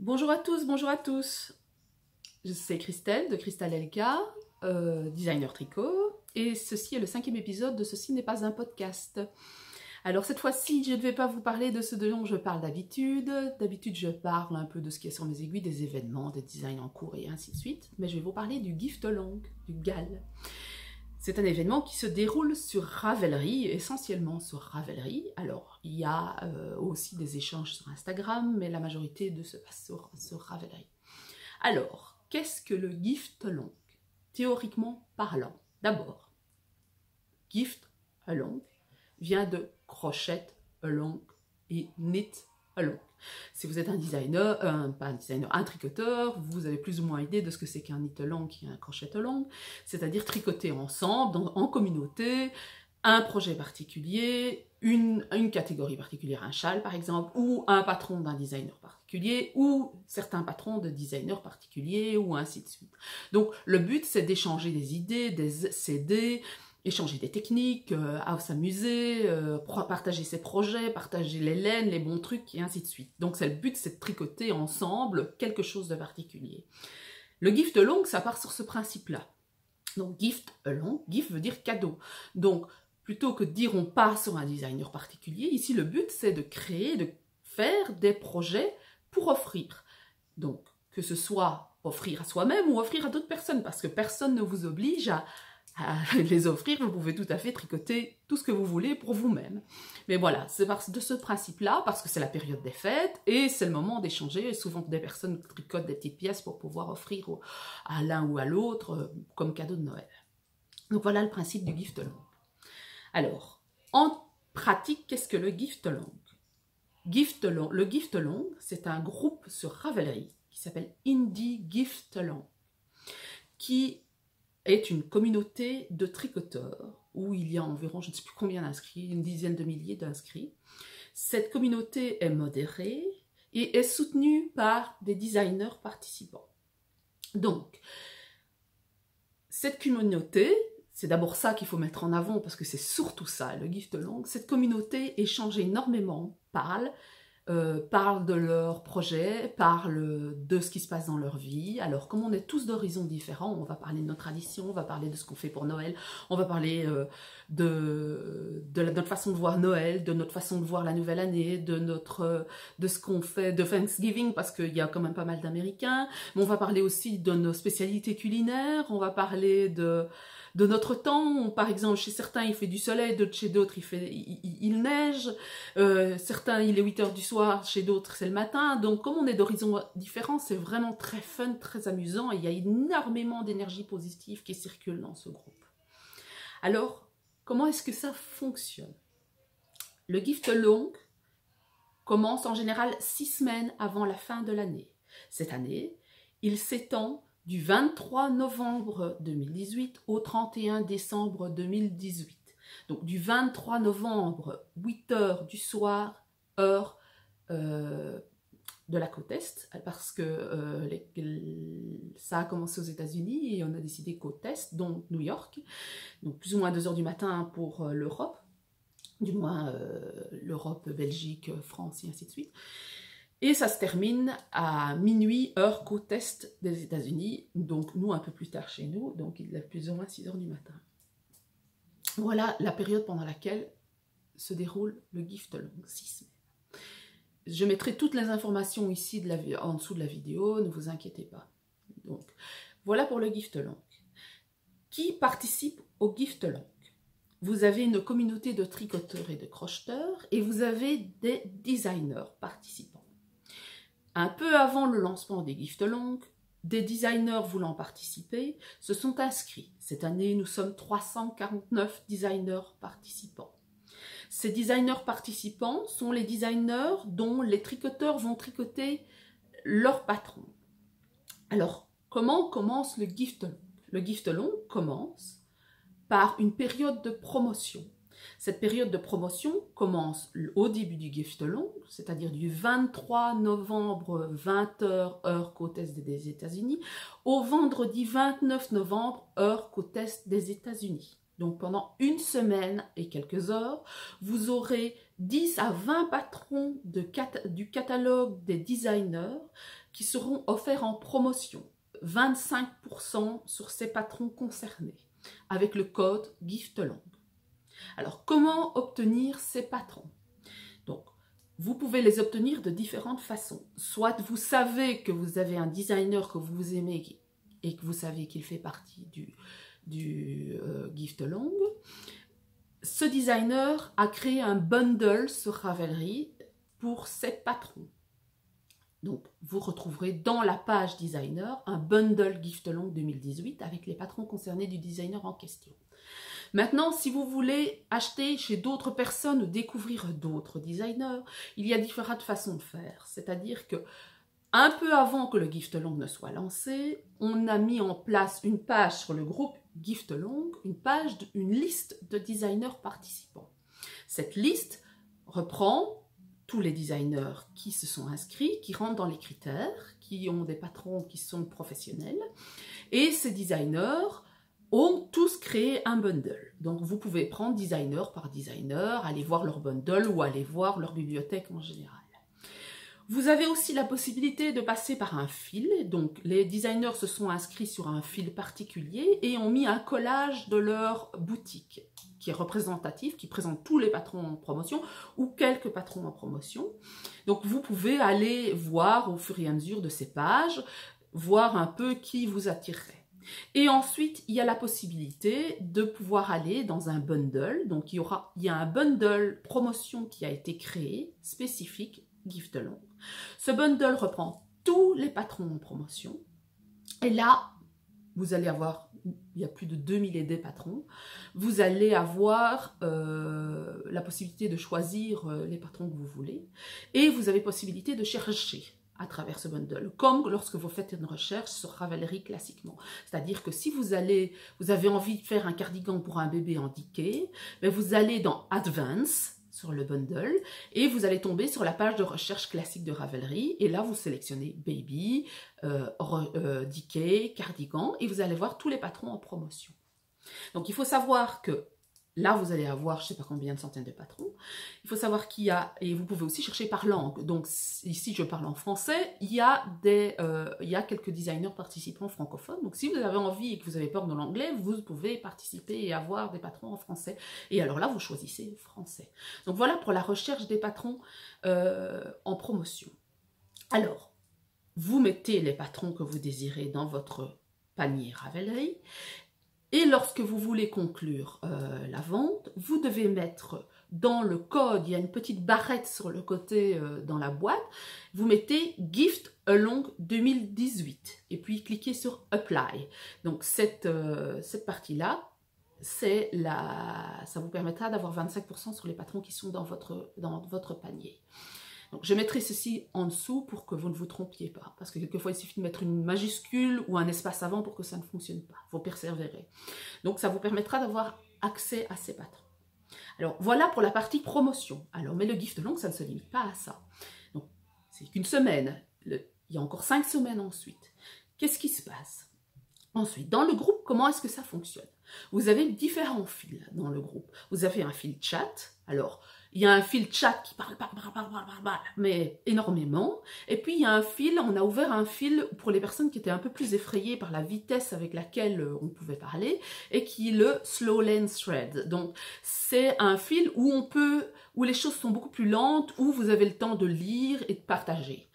Bonjour à tous, bonjour à tous. C'est Christelle de Cristal LK, designer tricot, et ceci est le 5e épisode de Ceci n'est pas un podcast. Alors cette fois-ci, je ne vais pas vous parler de ce dont je parle d'habitude. D'habitude, je parle un peu de ce qui est sur mes aiguilles, des événements, des designs en cours et ainsi de suite. Mais je vais vous parler du Gift Along, du GAL. C'est un événement qui se déroule sur Ravelry, essentiellement sur Ravelry. Alors, il y a aussi des échanges sur Instagram, mais la majorité se passe sur Ravelry. Alors, qu'est-ce que le Gift Along? Théoriquement parlant, d'abord, Gift Along vient de crochet along et knit along. Si vous êtes un designer, pas un designer, un tricoteur, vous avez plus ou moins idée de ce que c'est qu'un knit along et un crochet along, c'est-à-dire tricoter ensemble, en communauté, un projet particulier, une catégorie particulière, un châle par exemple, ou un patron d'un designer particulier, ou certains patrons de designers particuliers, ou ainsi de suite. Donc le but c'est d'échanger des idées, des CD, échanger des techniques, à s'amuser, partager ses projets, partager les laines, les bons trucs, et ainsi de suite. Donc le but, c'est de tricoter ensemble quelque chose de particulier. Le gift along, ça part sur ce principe-là. Donc gift along, gift veut dire cadeau. Donc plutôt que de dire on part sur un designer particulier, ici le but, c'est de créer, de faire des projets pour offrir. Donc que ce soit offrir à soi-même ou offrir à d'autres personnes, parce que personne ne vous oblige à les offrir, vous pouvez tout à fait tricoter tout ce que vous voulez pour vous-même. Mais voilà, c'est de ce principe-là, parce que c'est la période des fêtes, et c'est le moment d'échanger, souvent des personnes tricotent des petites pièces pour pouvoir offrir à l'un ou à l'autre comme cadeau de Noël. Donc voilà le principe du gift along. Alors, en pratique, qu'est-ce que le gift along? Le gift along, c'est un groupe sur Ravelry qui s'appelle Indie Gift Along, qui est une communauté de tricoteurs où il y a environ, je ne sais plus combien d'inscrits, une dizaine de milliers d'inscrits. Cette communauté est modérée et est soutenue par des designers participants. Donc, cette communauté, c'est d'abord ça qu'il faut mettre en avant parce que c'est surtout ça, le gift along. Cette communauté échange énormément, parle de leurs projets, parle de ce qui se passe dans leur vie. Alors, comme on est tous d'horizons différents, on va parler de nos traditions, on va parler de ce qu'on fait pour Noël, on va parler de notre façon de voir Noël, de notre façon de voir la nouvelle année, de ce qu'on fait de Thanksgiving, parce qu'il y a quand même pas mal d'Américains, mais on va parler aussi de nos spécialités culinaires, on va parler de notre temps. Par exemple, chez certains, il fait du soleil, chez d'autres, il neige. Certains, il est 8 h du soir, chez d'autres, c'est le matin. Donc, comme on est d'horizons différents, c'est vraiment très fun, très amusant. Et il y a énormément d'énergie positive qui circule dans ce groupe. Alors, comment est-ce que ça fonctionne? Le gift along commence en général 6 semaines avant la fin de l'année. Cette année, il s'étend du 23 novembre 2018 au 31 décembre 2018. Donc du 23 novembre, 8 h du soir, heure de la côte Est, parce que ça a commencé aux États-Unis et on a décidé côte Est, donc New York, donc plus ou moins 2 h du matin pour l'Europe, du moins l'Europe, Belgique, France et ainsi de suite. Et ça se termine à minuit, heure côte Est des États-Unis, donc nous un peu plus tard chez nous, donc il est plus ou moins 6 h du matin. Voilà la période pendant laquelle se déroule le gift along, 6 semaines. Je mettrai toutes les informations ici en dessous de la vidéo, ne vous inquiétez pas. Donc, voilà pour le gift along. Qui participe au gift along? Vous avez une communauté de tricoteurs et de crocheteurs, et vous avez des designers participants. Un peu avant le lancement des gift along, des designers voulant participer se sont inscrits. Cette année, nous sommes 349 designers participants. Ces designers participants sont les designers dont les tricoteurs vont tricoter leur patron. Alors, comment commence le gift along? Le gift along commence par une période de promotion. Cette période de promotion commence au début du gift along, c'est-à-dire du 23 novembre 20 h heure côte Est des États-Unis, au vendredi 29 novembre heure côte Est des États-Unis. Donc pendant une semaine et quelques heures, vous aurez 10 à 20 patrons du catalogue des designers qui seront offerts en promotion. 25% sur ces patrons concernés, avec le code GIFTLONG. Alors, comment obtenir ces patrons? Donc, vous pouvez les obtenir de différentes façons. Soit vous savez que vous avez un designer que vous aimez et que vous savez qu'il fait partie du GIFTLONG. Ce designer a créé un bundle sur Ravelry pour ses patrons. Donc, vous retrouverez dans la page designer un bundle GIFTLONG 2018 avec les patrons concernés du designer en question. Maintenant, si vous voulez acheter chez d'autres personnes ou découvrir d'autres designers, il y a différentes façons de faire. C'est-à-dire que un peu avant que le GIFTLONG ne soit lancé, on a mis en place une page sur le groupe GIFTLONG, une liste de designers participants. Cette liste reprend tous les designers qui se sont inscrits, qui rentrent dans les critères, qui ont des patrons qui sont professionnels. Et ces designers ont tous créé un bundle. Donc vous pouvez prendre designer par designer, aller voir leur bundle ou aller voir leur bibliothèque en général. Vous avez aussi la possibilité de passer par un fil. Donc les designers se sont inscrits sur un fil particulier et ont mis un collage de leur boutique qui est représentatif, qui présente tous les patrons en promotion ou quelques patrons en promotion. Donc vous pouvez aller voir au fur et à mesure de ces pages, voir un peu qui vous attirerait. Et ensuite, il y a la possibilité de pouvoir aller dans un bundle. Donc il y a un bundle promotion qui a été créé, spécifique GIFTLONG. Ce bundle reprend tous les patrons en promotion. Et là, vous allez avoir, il y a plus de 2000 et des patrons, vous allez avoir la possibilité de choisir les patrons que vous voulez. Et vous avez possibilité de chercher à travers ce bundle, comme lorsque vous faites une recherche sur Ravelry classiquement. C'est-à-dire que si vous avez envie de faire un cardigan pour un bébé handicapé, vous allez dans Advance, sur le bundle, et vous allez tomber sur la page de recherche classique de Ravelry, et là vous sélectionnez Baby, Decay, Cardigan, et vous allez voir tous les patrons en promotion. Donc il faut savoir que là vous allez avoir je ne sais pas combien de centaines de patrons. Il faut savoir qu'il y a, et vous pouvez aussi chercher par langue, donc ici je parle en français, il y a quelques designers participants francophones, donc si vous avez envie et que vous avez peur de l'anglais, vous pouvez participer et avoir des patrons en français, et alors là vous choisissez français. Donc voilà pour la recherche des patrons en promotion. Alors, vous mettez les patrons que vous désirez dans votre panier Ravelry, et lorsque vous voulez conclure la vente, vous devez mettre dans le code, il y a une petite barrette sur le côté dans la boîte, vous mettez GIFTLONG 2018 et puis cliquez sur Apply. Donc cette partie-là, ça vous permettra d'avoir 25% sur les patrons qui sont dans votre panier. Donc, je mettrai ceci en dessous pour que vous ne vous trompiez pas. Parce que quelquefois, il suffit de mettre une majuscule ou un espace avant pour que ça ne fonctionne pas. Vous persévérez. Donc, ça vous permettra d'avoir accès à ces patrons. Alors, voilà pour la partie promotion. Alors, mais le GIFTLONG, ça ne se limite pas à ça. Donc, c'est qu'une semaine. Il y a encore 5 semaines ensuite. Qu'est-ce qui se passe? Ensuite, dans le groupe, comment est-ce que ça fonctionne? Vous avez différents fils dans le groupe. Vous avez un fil chat. Alors, il y a un fil chat qui parle, mais énormément. Et puis, il y a un fil, on a ouvert un fil pour les personnes qui étaient un peu plus effrayées par la vitesse avec laquelle on pouvait parler, et qui est le Slow Lane Thread. Donc, c'est un fil où les choses sont beaucoup plus lentes, où vous avez le temps de lire et de partager.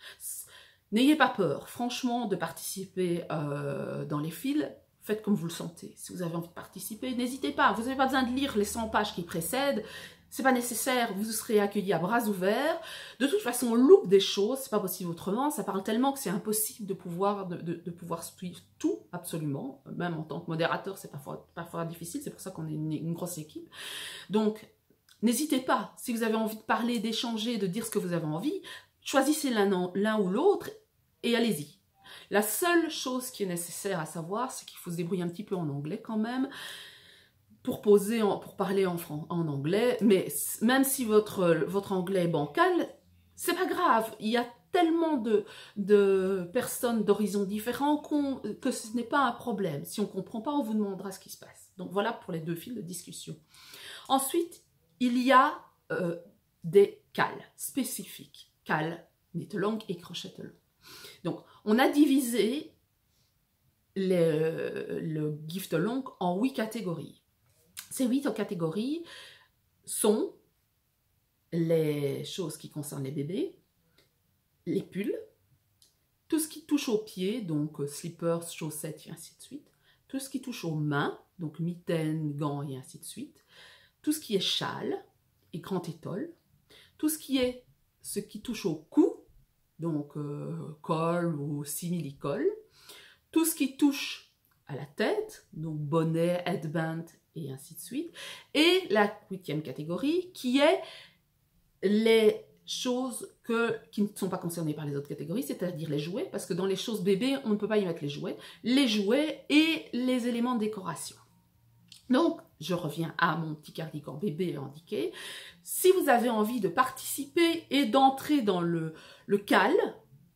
N'ayez pas peur, franchement, de participer dans les fils. Faites comme vous le sentez. Si vous avez envie de participer, n'hésitez pas. Vous n'avez pas besoin de lire les 100 pages qui précèdent. C'est pas nécessaire, vous serez accueillis à bras ouverts. De toute façon, on loupe des choses, c'est pas possible autrement. Ça parle tellement que c'est impossible de pouvoir suivre tout, absolument. Même en tant que modérateur, c'est parfois difficile. C'est pour ça qu'on est une grosse équipe. Donc, n'hésitez pas. Si vous avez envie de parler, d'échanger, de dire ce que vous avez envie, choisissez l'un ou l'autre et allez-y. La seule chose qui est nécessaire à savoir, c'est qu'il faut se débrouiller un petit peu en anglais quand même, pour parler en anglais, mais même si votre anglais est bancal, c'est pas grave. Il y a tellement de personnes d'horizons différents que ce n'est pas un problème. Si on ne comprend pas, on vous demandera ce qui se passe. Donc voilà pour les 2 fils de discussion. Ensuite, il y a des cales spécifiques. Cales, knit-along et crochet-along. Donc, on a divisé le gift-along en 8 catégories. Ces 8 catégories sont les choses qui concernent les bébés, les pulls, tout ce qui touche aux pieds, donc slippers, chaussettes et ainsi de suite, tout ce qui touche aux mains, donc mitaines, gants et ainsi de suite, tout ce qui est châle et grand étole, tout ce qui touche au cou, donc col ou simili-col, tout ce qui touche à la tête, donc bonnet, headband et ainsi de suite, et la 8e catégorie qui est les choses qui ne sont pas concernées par les autres catégories, c'est-à-dire les jouets, parce que dans les choses bébés, on ne peut pas y mettre les jouets et les éléments de décoration. Donc, je reviens à mon petit cardigan bébé indiqué. Si vous avez envie de participer et d'entrer dans le cal,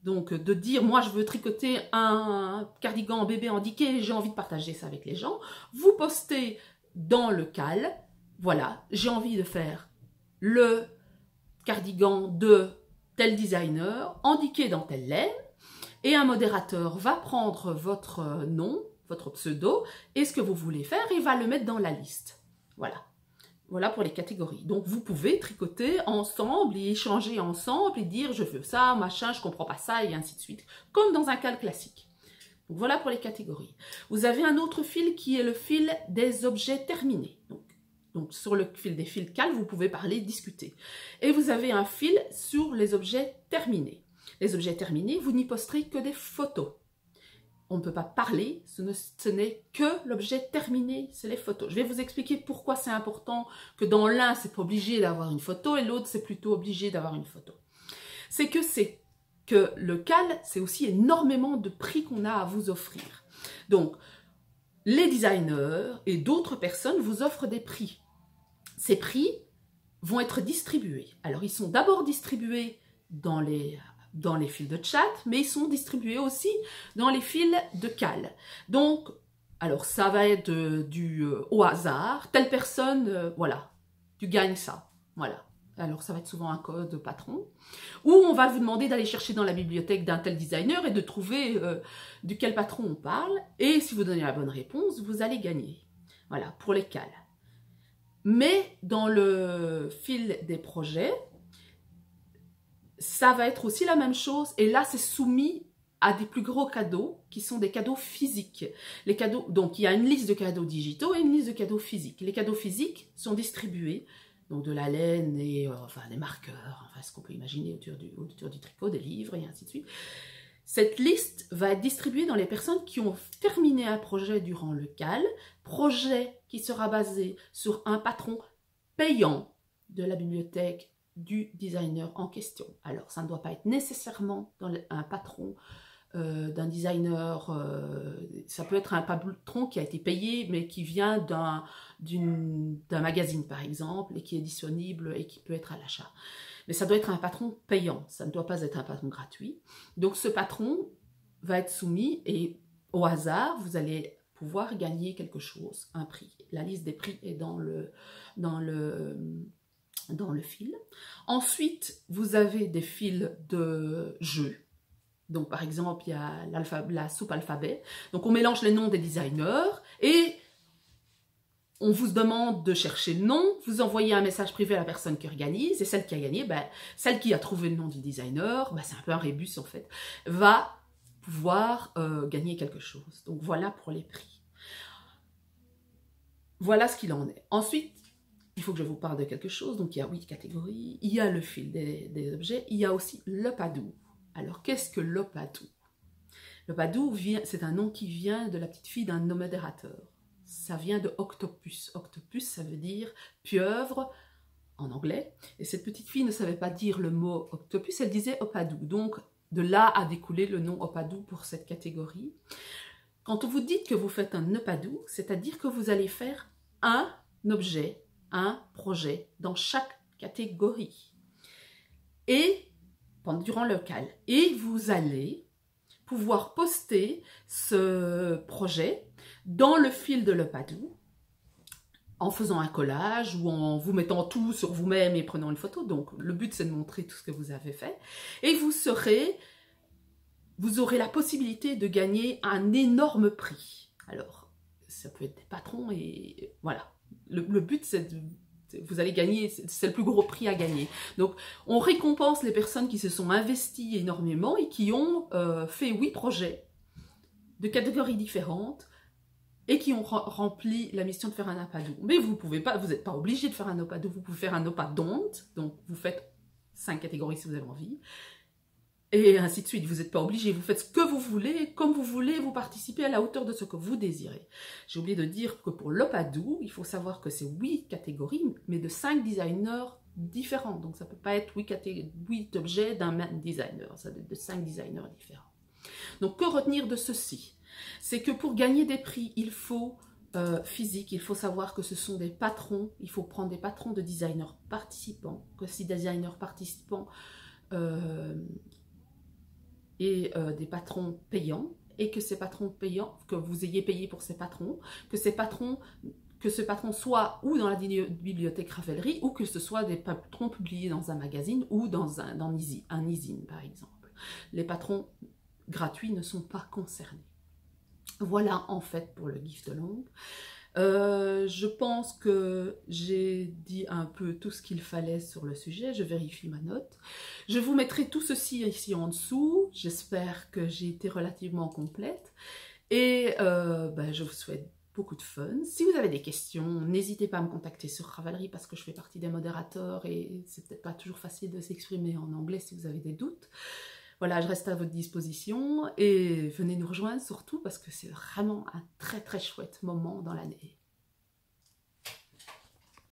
donc de dire, moi je veux tricoter un cardigan bébé indiqué et j'ai envie de partager ça avec les gens, vous postez dans le cal, voilà, j'ai envie de faire le cardigan de tel designer, indiqué dans telle laine, et un modérateur va prendre votre nom, votre pseudo, et ce que vous voulez faire, et va le mettre dans la liste. Voilà. Voilà pour les catégories. Donc, vous pouvez tricoter ensemble et échanger ensemble et dire « je veux ça, machin, je comprends pas ça » et ainsi de suite, comme dans un cal classique. Donc, voilà pour les catégories. Vous avez un autre fil qui est le fil des objets terminés. Donc, sur le fil des fils cal, vous pouvez parler, discuter. Et vous avez un fil sur les objets terminés. Les objets terminés, vous n'y posterez que des photos. On ne peut pas parler, ce n'est que l'objet terminé, c'est les photos. Je vais vous expliquer pourquoi c'est important que dans l'un, c'est pas obligé d'avoir une photo et l'autre, c'est plutôt obligé d'avoir une photo. C'est que le cal, c'est aussi énormément de prix qu'on a à vous offrir. Donc, les designers et d'autres personnes vous offrent des prix. Ces prix vont être distribués. Alors, ils sont d'abord distribués dans les fils de chat, mais ils sont distribués aussi dans les fils de cal. Donc, alors ça va être au hasard. Telle personne, voilà, tu gagnes ça. Voilà. Alors, ça va être souvent un code patron. Ou on va vous demander d'aller chercher dans la bibliothèque d'un tel designer et de trouver duquel patron on parle. Et si vous donnez la bonne réponse, vous allez gagner. Voilà, pour les cals. Mais dans le fil des projets, ça va être aussi la même chose. Et là, c'est soumis à des plus gros cadeaux qui sont des cadeaux physiques. Les cadeaux, donc, il y a une liste de cadeaux digitaux et une liste de cadeaux physiques. Les cadeaux physiques sont distribués, donc de la laine et enfin, des marqueurs, enfin, ce qu'on peut imaginer autour du tricot, des livres et ainsi de suite. Cette liste va être distribuée dans les personnes qui ont terminé un projet durant le cal, projet qui sera basé sur un patron payant de la bibliothèque du designer en question. Alors, ça ne doit pas être nécessairement un patron d'un designer, ça peut être un patron qui a été payé, mais qui vient d'un magazine, par exemple, et qui est disponible et qui peut être à l'achat. Mais ça doit être un patron payant, ça ne doit pas être un patron gratuit. Donc, ce patron va être soumis et au hasard, vous allez pouvoir gagner quelque chose, un prix. La liste des prix est dans le fil. Ensuite, vous avez des fils de jeu. Donc, par exemple, il y a la soupe alphabet. Donc, on mélange les noms des designers et on vous demande de chercher le nom. Vous envoyez un message privé à la personne qui organise et celle qui a gagné, celle qui a trouvé le nom du designer, c'est un peu un rébus en fait, va pouvoir gagner quelque chose. Donc, voilà pour les prix. Voilà ce qu'il en est. Ensuite, il faut que je vous parle de quelque chose. Donc, il y a 8 catégories. Il y a le fil des objets. Il y a aussi le padou. Alors, qu'est-ce que le padou? Le padou, c'est un nom qui vient de la petite fille d'un modérateur. Ça vient de octopus. Octopus, ça veut dire pieuvre en anglais. Et cette petite fille ne savait pas dire le mot octopus, elle disait opadou. Donc, de là a découlé le nom opadou pour cette catégorie. Quand vous dites que vous faites un opadou, c'est-à-dire que vous allez faire un objet, un projet dans chaque catégorie. Et durant le cal. Et vous allez pouvoir poster ce projet dans le fil de l'opadou en faisant un collage ou en vous mettant tout sur vous-même et prenant une photo. Donc le but c'est de montrer tout ce que vous avez fait. Et vous aurez la possibilité de gagner un énorme prix. Alors, ça peut être des patrons et voilà. Le but c'est vous allez gagner, c'est le plus gros prix à gagner. Donc, on récompense les personnes qui se sont investies énormément et qui ont fait 8 projets de catégories différentes et qui ont rempli la mission de faire un Opado. Mais vous n'êtes pas obligé de faire un Opado, vous pouvez faire un Opadont, donc vous faites 5 catégories si vous avez envie. Et ainsi de suite, vous n'êtes pas obligé, vous faites ce que vous voulez, comme vous voulez, vous participez à la hauteur de ce que vous désirez. J'ai oublié de dire que pour l'Opado, il faut savoir que c'est 8 catégories, mais de 5 designers différents. Donc ça ne peut pas être 8 objets d'un même designer, ça doit être de 5 designers différents. Donc que retenir de ceci? C'est que pour gagner des prix, il faut physique, il faut savoir que ce sont des patrons, il faut prendre des patrons de designers participants, que ces designers participants et des patrons payants, et que ces patrons payants, que vous ayez payé pour ces patrons, que ce patron soit ou dans la bibliothèque Ravelry, ou que ce soit des patrons publiés dans un magazine ou dans un e-zine par exemple. Les patrons gratuits ne sont pas concernés. Voilà en fait pour le gift long. Je pense que j'ai dit un peu tout ce qu'il fallait sur le sujet, je vérifie ma note. Je vous mettrai tout ceci ici en dessous, j'espère que j'ai été relativement complète et je vous souhaite beaucoup de fun. Si vous avez des questions, n'hésitez pas à me contacter sur Ravelry parce que je fais partie des modérateurs et c'est peut-être pas toujours facile de s'exprimer en anglais si vous avez des doutes. Voilà, je reste à votre disposition et venez nous rejoindre surtout parce que c'est vraiment un très très chouette moment dans l'année.